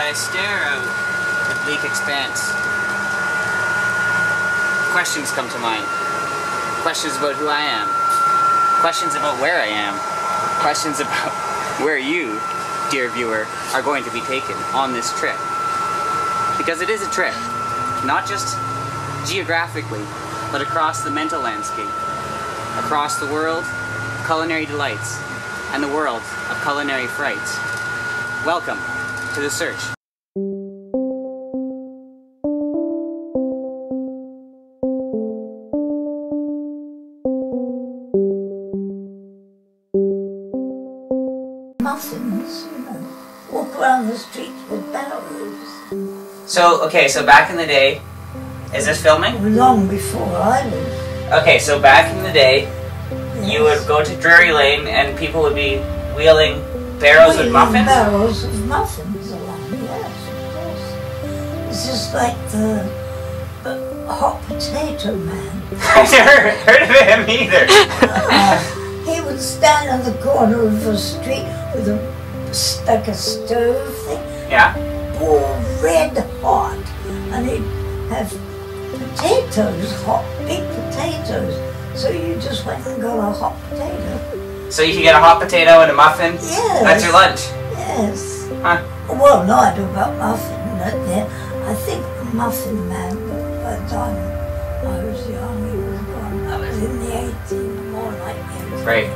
I stare out the bleak expanse, questions come to mind. Questions about who I am. Questions about where I am. Questions about where you, dear viewer, are going to be taken on this trip. Because it is a trip, not just geographically, but across the mental landscape, across the world of culinary delights, and the world of culinary frights. Welcome to The Search. Muffins, you know, walk around the streets with barrows. So back in the day, is this filming? Long before I was. Okay, so back in the day, Yes. you would go to Drury Lane and people would be wheeling barrows with muffins? Barrels of muffins along, yes, of course. It's just like the hot potato man. I've never heard of him either. He would stand on the corner of the street with like a stove thing. Yeah? All red hot. And he'd have potatoes, hot, big potatoes. So you just went and got a hot potato. So you could get a hot potato and a muffin? Yes. That's your lunch? Yes. Huh? Well, no, I don't know about muffin. I think the muffin man, by the time I was young, he was gone. I was in the 18, more like the 18. Right.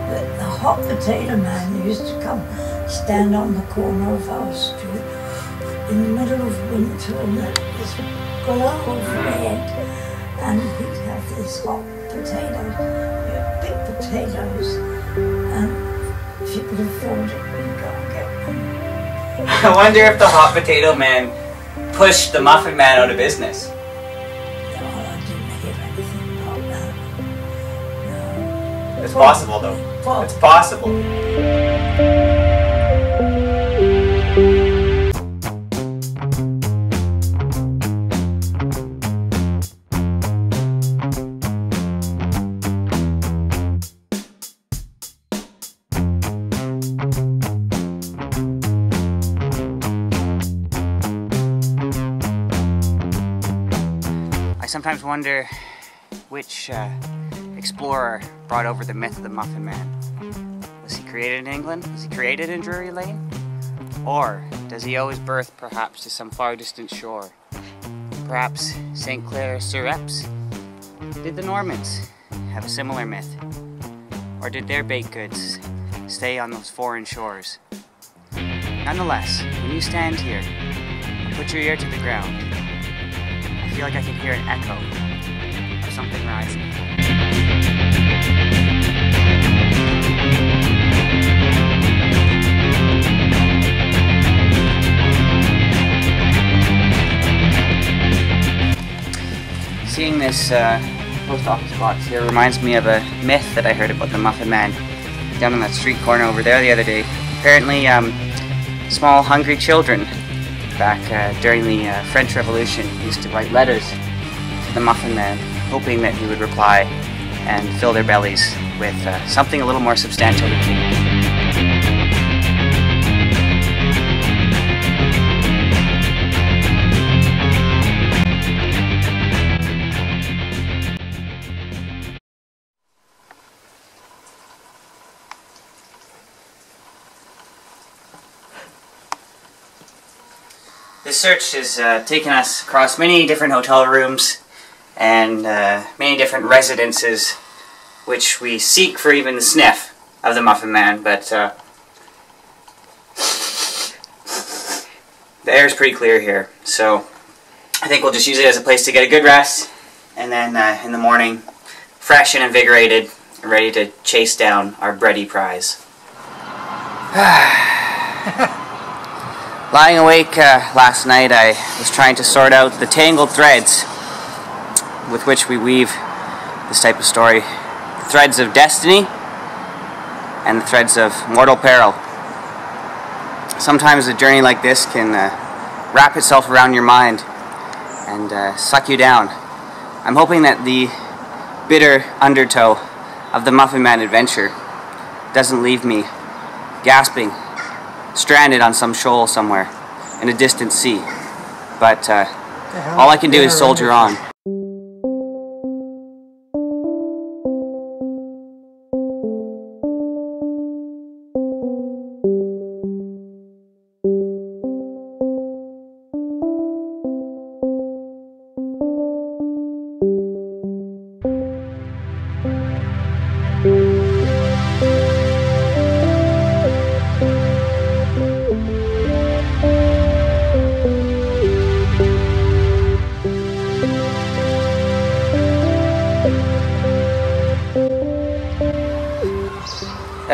But the hot potato man used to come stand on the corner of our street in the middle of winter and it was glow of red, and he'd have these hot potatoes, big potatoes, and if you could afford it, you'd go and get one. I wonder if the hot potato man pushed the muffin man out of business. No, I didn't hear anything about that. No. It's possible though. Well, It's possible. I sometimes wonder which explorer brought over the myth of the Muffin Man. Was he created in England? Was he created in Drury Lane? Or does he owe his birth perhaps to some far distant shore? Perhaps St. Clair-sur-Epps? Did the Normans have a similar myth? Or did their baked goods stay on those foreign shores? Nonetheless, when you stand here and put your ear to the ground, I feel like I can hear an echo of something rising. Seeing this post office box here reminds me of a myth that I heard about the Muffin Man down on that street corner over there the other day. Apparently, small hungry children back during the French Revolution used to write letters to the Muffin Man, hoping that he would reply and fill their bellies with something a little more substantial than cake. This search has taken us across many different hotel rooms and many different residences, which we seek for even the sniff of the Muffin Man, but the air is pretty clear here, so I think we'll just use it as a place to get a good rest, and then in the morning, fresh and invigorated, and ready to chase down our bready prize. Lying awake last night, I was trying to sort out the tangled threads with which we weave this type of story. The threads of destiny and the threads of mortal peril. Sometimes a journey like this can wrap itself around your mind and suck you down. I'm hoping that the bitter undertow of the Muffin Man adventure doesn't leave me gasping, stranded on some shoal somewhere in a distant sea. But all I can do is soldier on.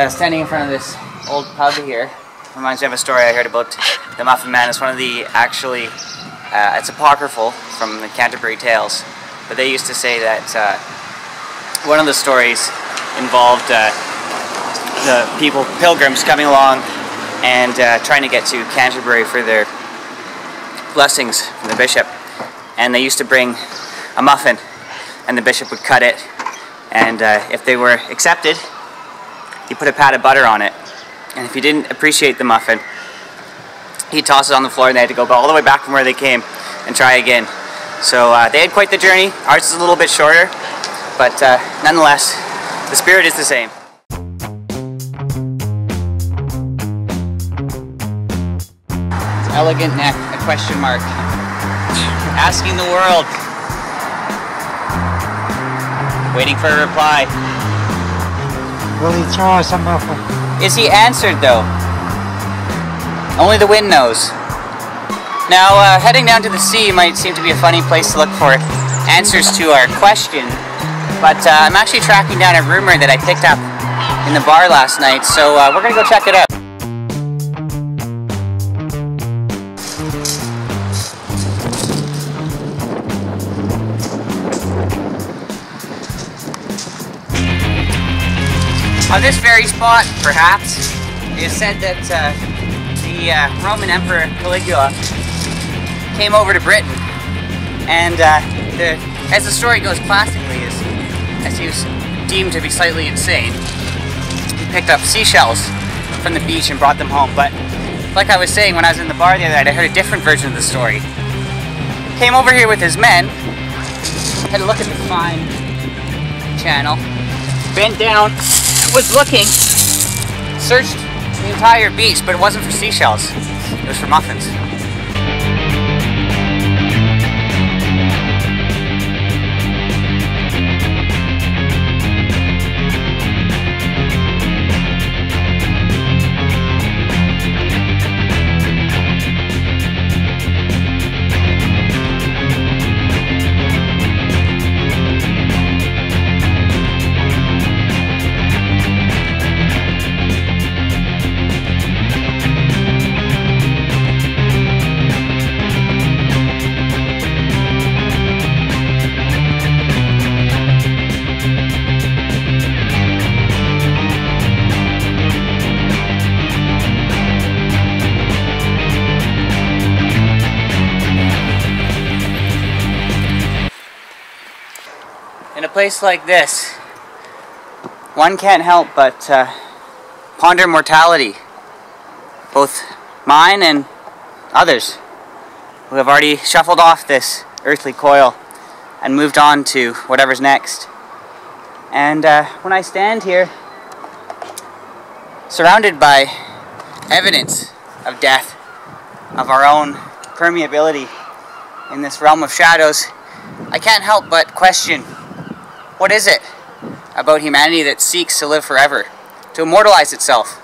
Standing in front of this old pub here reminds me of a story I heard about the Muffin Man. It's one of the, actually, it's apocryphal from the Canterbury Tales, but they used to say that one of the stories involved the pilgrims coming along and trying to get to Canterbury for their blessings from the bishop, and they used to bring a muffin, and the bishop would cut it, and if they were accepted, he put a pat of butter on it, and if you didn't appreciate the muffin, he'd toss it on the floor, and they had to go all the way back from where they came and try again. So they had quite the journey. Ours is a little bit shorter, but nonetheless, the spirit is the same. It's elegant neck, a question mark. Asking the world. Waiting for a reply. Will he throw us a muffin? Is he answered though? Only the wind knows. Now, heading down to the sea might seem to be a funny place to look for answers to our question, but I'm actually tracking down a rumor that I picked up in the bar last night, so we're gonna go check it out. On this very spot, perhaps, it is said that the Roman Emperor Caligula came over to Britain, and as the story goes classically, as he was deemed to be slightly insane, he picked up seashells from the beach and brought them home. But like I was saying, when I was in the bar the other night, I heard a different version of the story. He came over here with his men, had a look at the fine channel, bent down, was looking, searched the entire beach, but it wasn't for seashells, it was for muffins. In a place like this, one can't help but ponder mortality, both mine and others who have already shuffled off this earthly coil and moved on to whatever's next. And when I stand here, surrounded by evidence of death, of our own permeability in this realm of shadows, I can't help but question, what is it about humanity that seeks to live forever, to immortalize itself,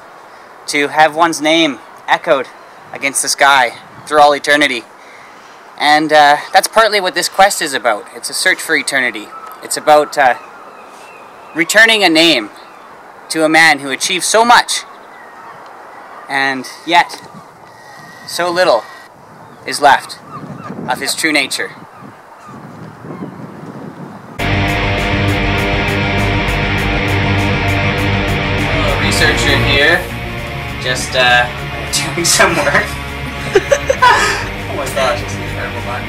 to have one's name echoed against the sky through all eternity? And that's partly what this quest is about. It's a search for eternity. It's about returning a name to a man who achieved so much, and yet so little is left of his true nature. A researcher here, just doing some work. Almost thought it was just a terrible button.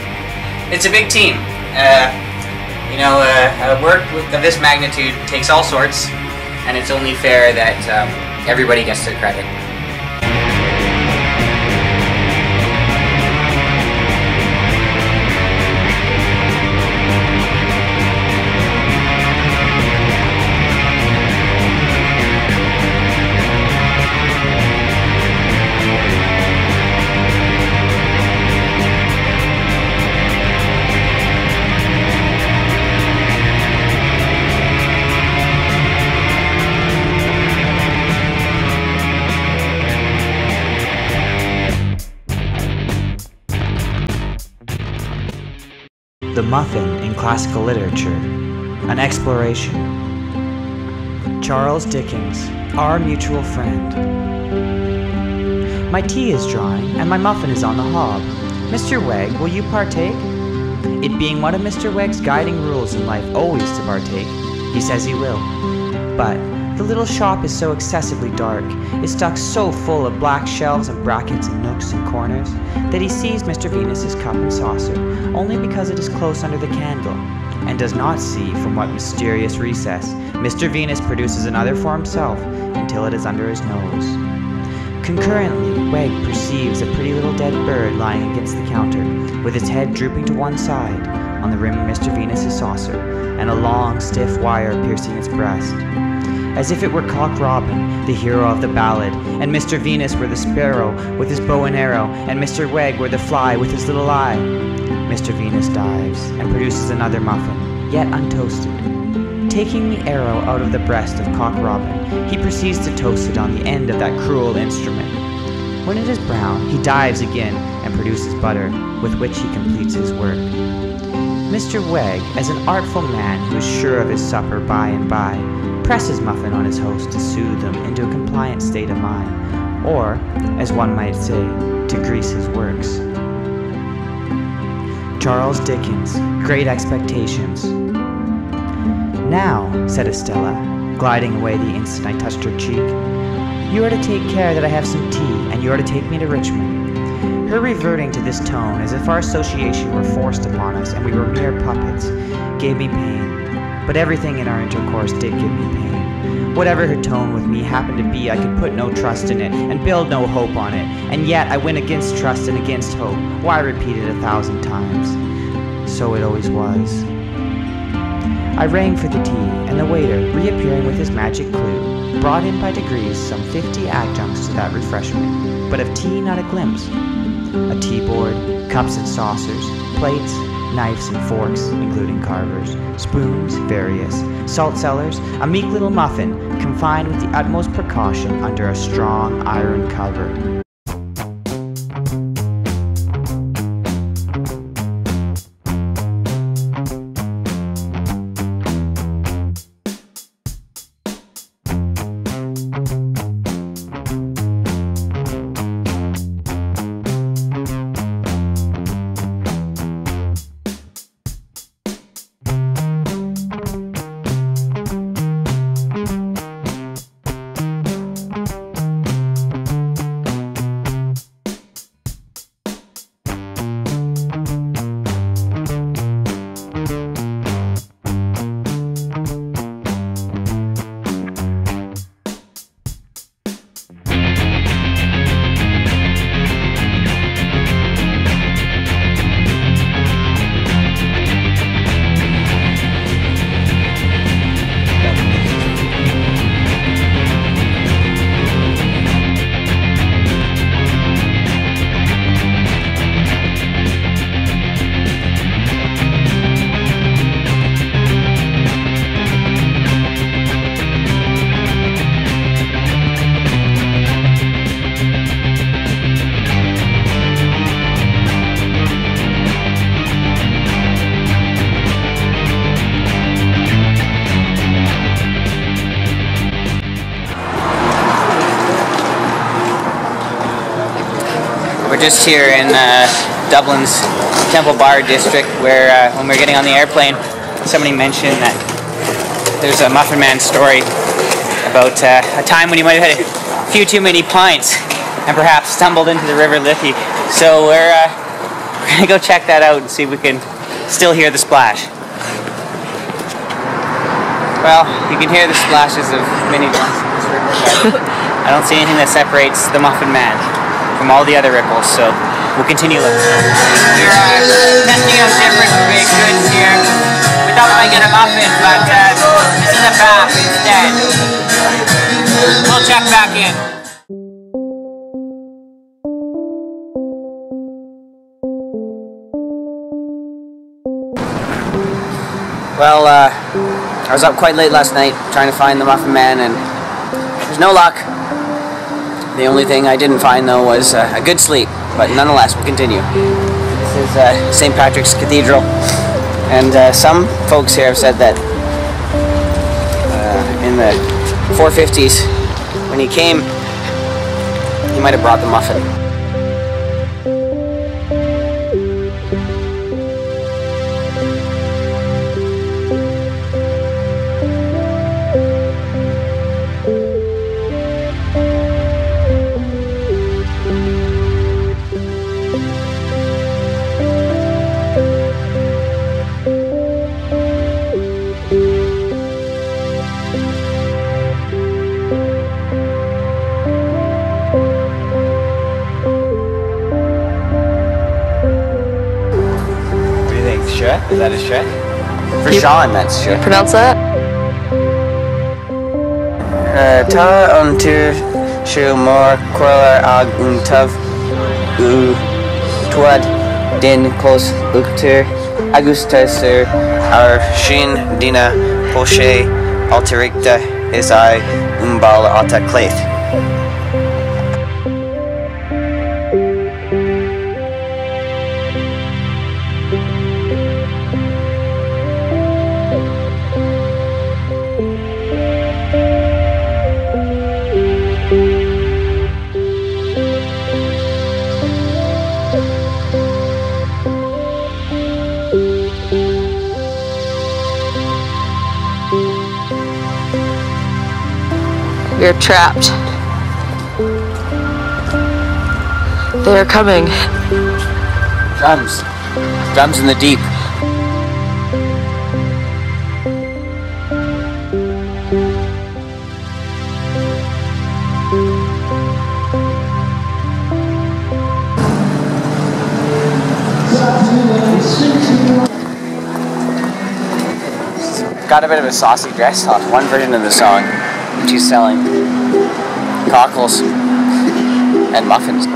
It's a big team. Work of this magnitude takes all sorts, and it's only fair that everybody gets their credit. The Muffin in Classical Literature, an Exploration. Charles Dickens, Our Mutual Friend. My tea is drawing, and my muffin is on the hob. Mr. Wegg, will you partake? It being one of Mr. Wegg's guiding rules in life always to partake, he says he will. But the little shop is so excessively dark, is stuck so full of black shelves and brackets and nooks and corners, that he sees Mr. Venus's cup and saucer only because it is close under the candle, and does not see from what mysterious recess Mr. Venus produces another for himself until it is under his nose. Concurrently, Wegg perceives a pretty little dead bird lying against the counter, with its head drooping to one side on the rim of Mr. Venus's saucer, and a long, stiff wire piercing its breast. As if it were Cock Robin, the hero of the ballad, and Mr. Venus were the sparrow with his bow and arrow, and Mr. Wegg were the fly with his little eye. Mr. Venus dives, and produces another muffin, yet untoasted. Taking the arrow out of the breast of Cock Robin, he proceeds to toast it on the end of that cruel instrument. When it is brown, he dives again, and produces butter, with which he completes his work. Mr. Wegg, as an artful man who is sure of his supper by and by, presses muffin on his host to soothe him into a compliant state of mind, or, as one might say, to grease his works. Charles Dickens, Great Expectations. "Now," said Estella, gliding away the instant I touched her cheek, "you are to take care that I have some tea, and you are to take me to Richmond." Her reverting to this tone, as if our association were forced upon us and we were mere puppets, gave me pain. But everything in our intercourse did give me pain. Whatever her tone with me happened to be, I could put no trust in it, and build no hope on it. And yet I went against trust and against hope. Why repeat it 1,000 times? So it always was. I rang for the tea, and the waiter, reappearing with his magic clue, brought in by degrees some 50 adjuncts to that refreshment, but of tea not a glimpse. A tea-board, cups and saucers, plates, knives and forks, including carvers, spoons, various, salt cellars, a meek little muffin, confined with the utmost precaution under a strong iron cover. we're just here in Dublin's Temple Bar district, where when we were getting on the airplane, somebody mentioned that there's a Muffin Man story about a time when he might have had a few too many pints and perhaps stumbled into the River Liffey. So we're gonna go check that out and see if we can still hear the splash. Well, you can hear the splashes of many ones in this river, but I don't see anything that separates the Muffin Man from all the other ripples, so we'll continue looking. We're testing out different baked goods here. We thought we might get a muffin, but this is a bath instead. We'll check back in. Well, I was up quite late last night trying to find the Muffin Man, and there's no luck. The only thing I didn't find, though, was a good sleep, but nonetheless, we'll continue. This is St. Patrick's Cathedral, and some folks here have said that in the 450s, when he came, he might have brought the muffin. Is that a Shrek? For Sean, that's Shrek. Pronounce that? Ta untur shu mor quarler ag untav u tuad din close ukter agustasur ar shin dina poche altericta is I umbal ata claith. You're trapped. They're coming. Drums. Drums in the deep. Got a bit of a saucy dress on one version of the song. She's selling cockles and muffins.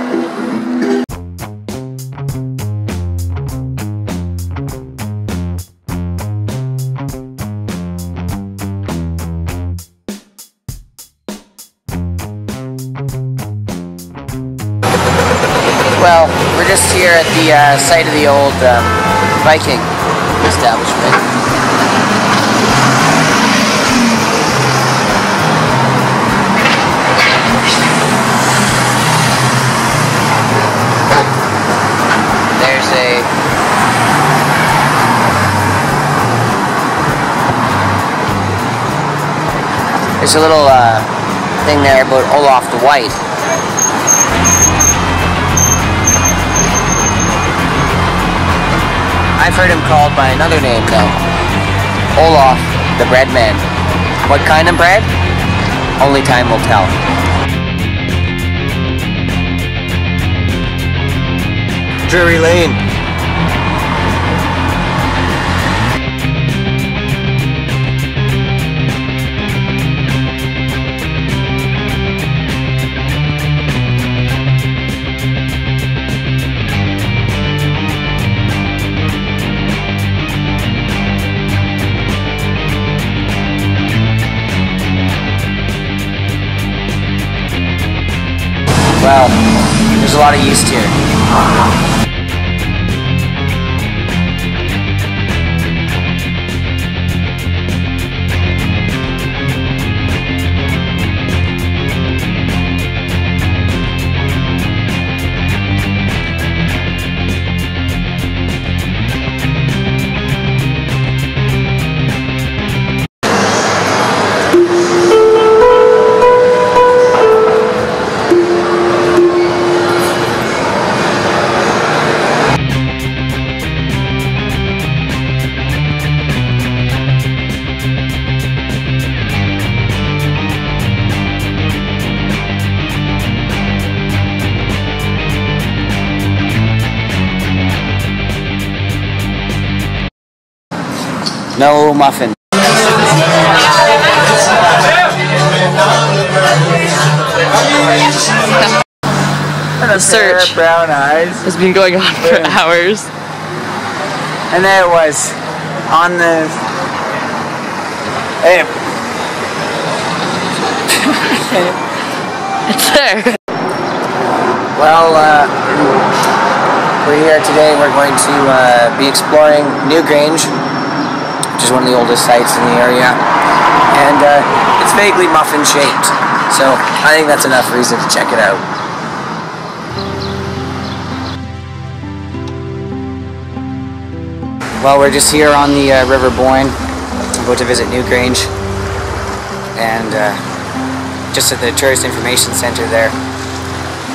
Well, we're just here at the site of the old Viking establishment. There's a little thing there about Olaf the White. I've heard him called by another name though. Olaf the Bread Man. What kind of bread? Only time will tell. Drury Lane. Well, there's a lot of yeast here. No muffin. The search brown eyes. has been going on for hours. And there it was on the. Hey. It's there. Well, we're here today. We're going to be exploring Newgrange, which is one of the oldest sites in the area, and it's vaguely muffin shaped. So I think that's enough reason to check it out. Well, we're just here on the River Boyne, about to visit Newgrange, and just at the Tourist Information Centre there.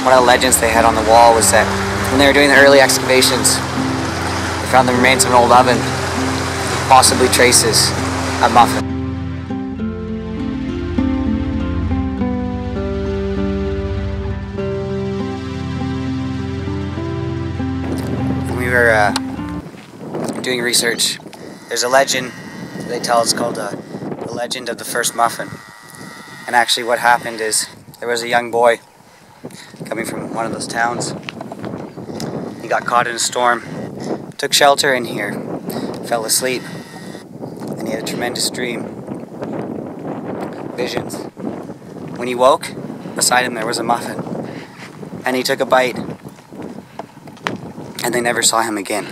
One of the legends they had on the wall was that when they were doing the early excavations, they found the remains of an old oven, possibly traces of muffin. When we were doing research, there's a legend they tell. It's called the legend of the first muffin. And actually what happened is there was a young boy coming from one of those towns. He got caught in a storm, took shelter in here, fell asleep, and he had a tremendous dream. Visions. When he woke, beside him there was a muffin. And he took a bite, and they never saw him again.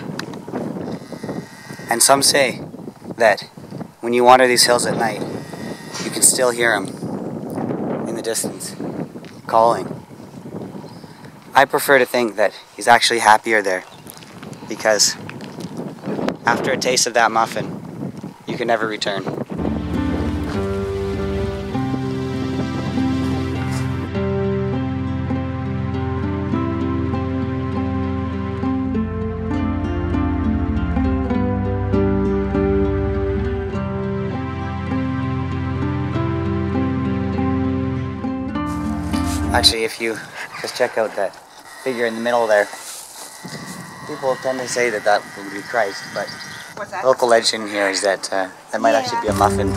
And some say that when you wander these hills at night, you can still hear him in the distance, calling. I prefer to think that he's actually happier there, because after a taste of that muffin, you can never return. Actually, if you just check out that figure in the middle there, people tend to say that that would be Christ, but the local legend here is that that might actually be a muffin.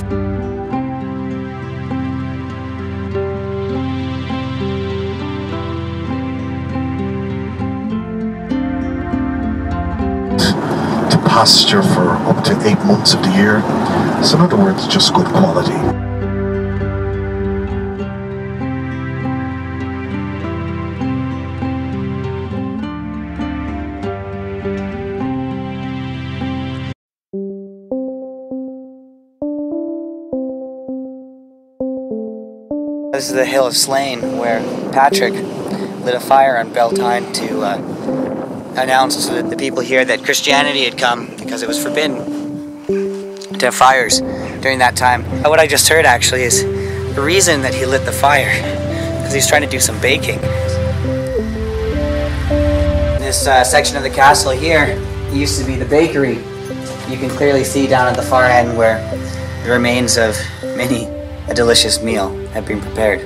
To pasture for up to 8 months of the year, so in other words, just good quality. This is the Hill of Slane, where Patrick lit a fire on Beltane to announce to the people here that Christianity had come, because it was forbidden to have fires during that time. What I just heard actually is the reason that he lit the fire, because he's trying to do some baking. This section of the castle here used to be the bakery. You can clearly see down at the far end where the remains of many a delicious meal had been prepared.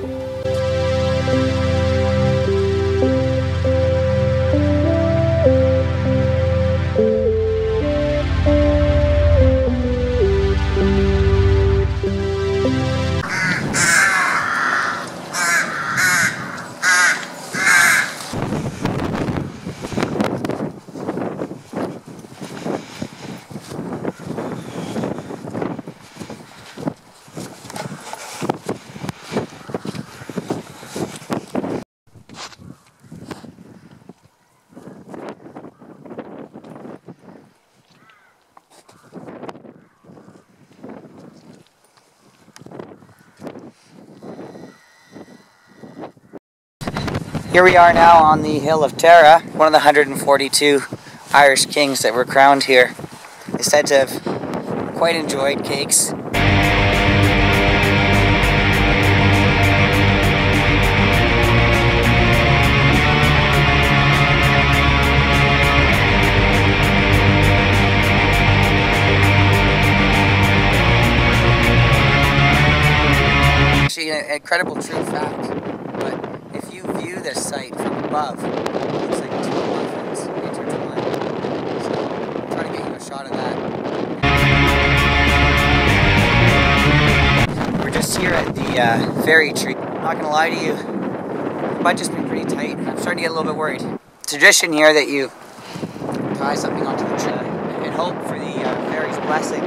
Here we are now on the Hill of Tara, one of the 142 Irish kings that were crowned here. Is said to have quite enjoyed cakes. Actually, a credible true fact, but if you view this site from above, it looks like two muffins intertwined. So I'm trying to get you a shot of that. just here at the ferry tree. Not gonna lie to you, the budget's been pretty tight. I'm starting to get a little bit worried. Tradition here that you tie something onto the tree and hope for the ferry's blessing.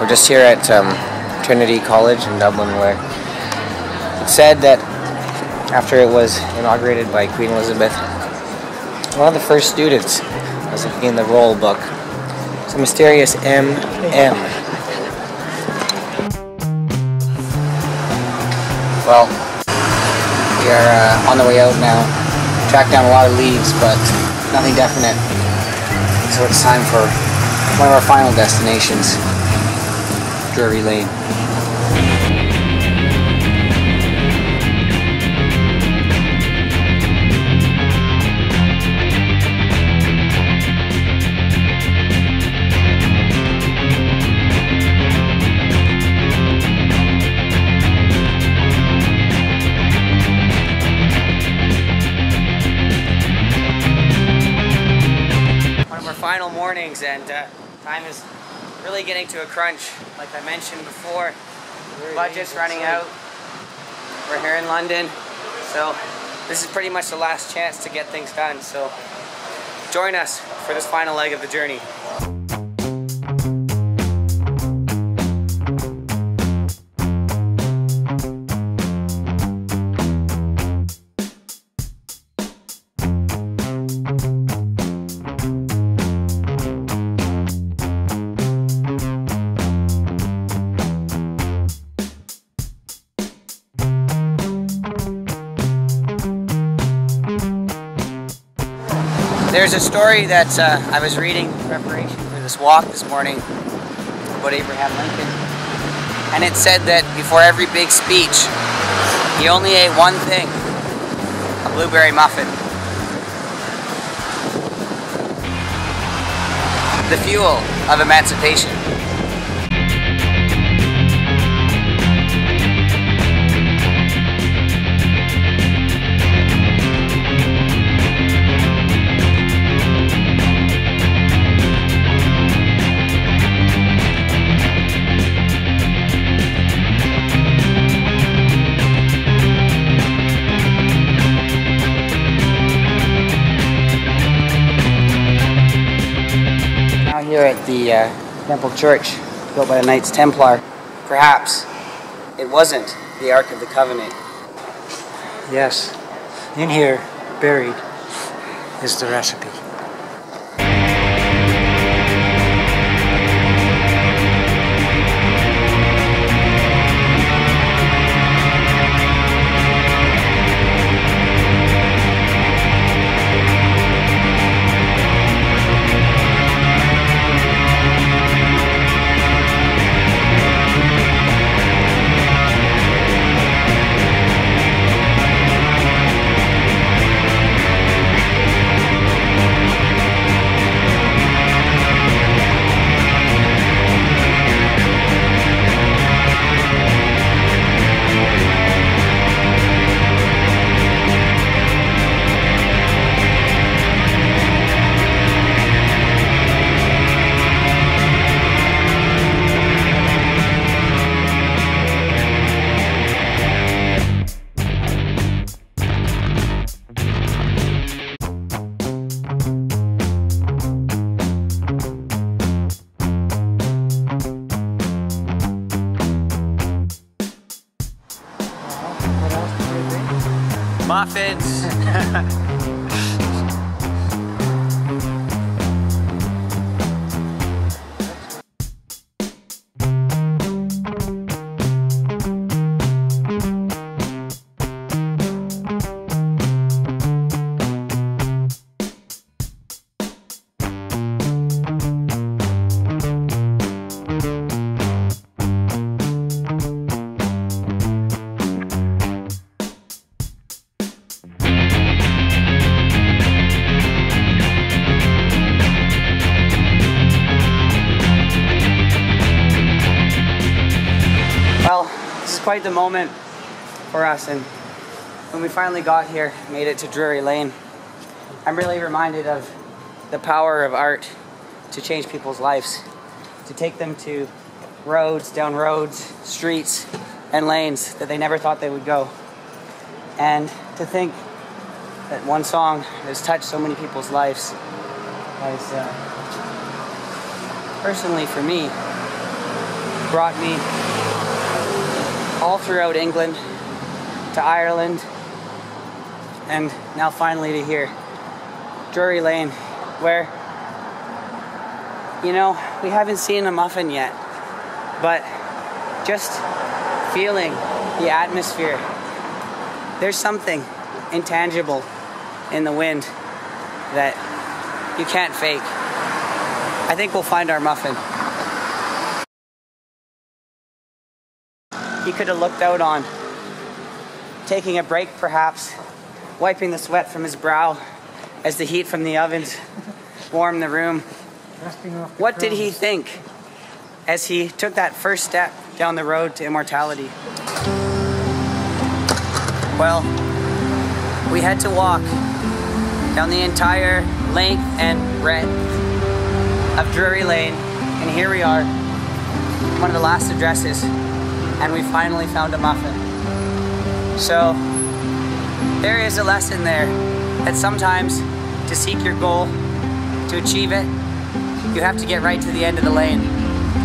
We're just here at Trinity College in Dublin, where it said that after it was inaugurated by Queen Elizabeth, one of the first students was looking in the roll book. It's a mysterious M.M. Well, we are on the way out now. Tracked down a lot of leads, but nothing definite. So it's time for one of our final destinations. Drury Lane. One of our final mornings, and time is really getting to a crunch. Like I mentioned before, budget's running out. We're here in London, so this is pretty much the last chance to get things done. So join us for this final leg of the journey. There's a story that I was reading in preparation for this walk this morning about Abraham Lincoln, and it said that before every big speech, he only ate one thing: a blueberry muffin. The fuel of emancipation. Here at the Temple Church, built by the Knights Templar. Perhaps it wasn't the Ark of the Covenant. Yes, in here, buried, is the recipe. Muffins. Well, this is quite the moment for us, and when we finally got here, made it to Drury Lane, I'm really reminded of the power of art to change people's lives, to take them to roads, down roads, streets, and lanes that they never thought they would go. And to think that one song has touched so many people's lives has, personally for me, brought me all throughout England, to Ireland, and now finally to here, Drury Lane, where, you know, we haven't seen a muffin yet, but just feeling the atmosphere, there's something intangible in the wind that you can't fake. I think we'll find our muffin. He could have looked out on, taking a break perhaps, wiping the sweat from his brow as the heat from the ovens warmed the room. What did he think as he took that first step down the road to immortality? Well, we had to walk down the entire length and breadth of Drury Lane, and here we are, one of the last addresses, and we finally found a muffin. So there is a lesson there that sometimes to seek your goal, to achieve it, you have to get right to the end of the lane.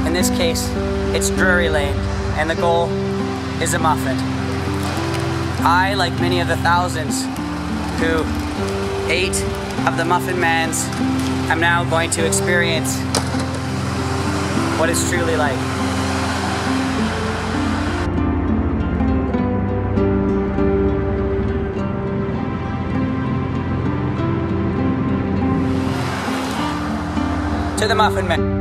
In this case, it's Drury Lane, and the goal is a muffin. I, like many of the thousands who ate of the Muffin Mans, am now going to experience what it's truly like. To the Muffin Man.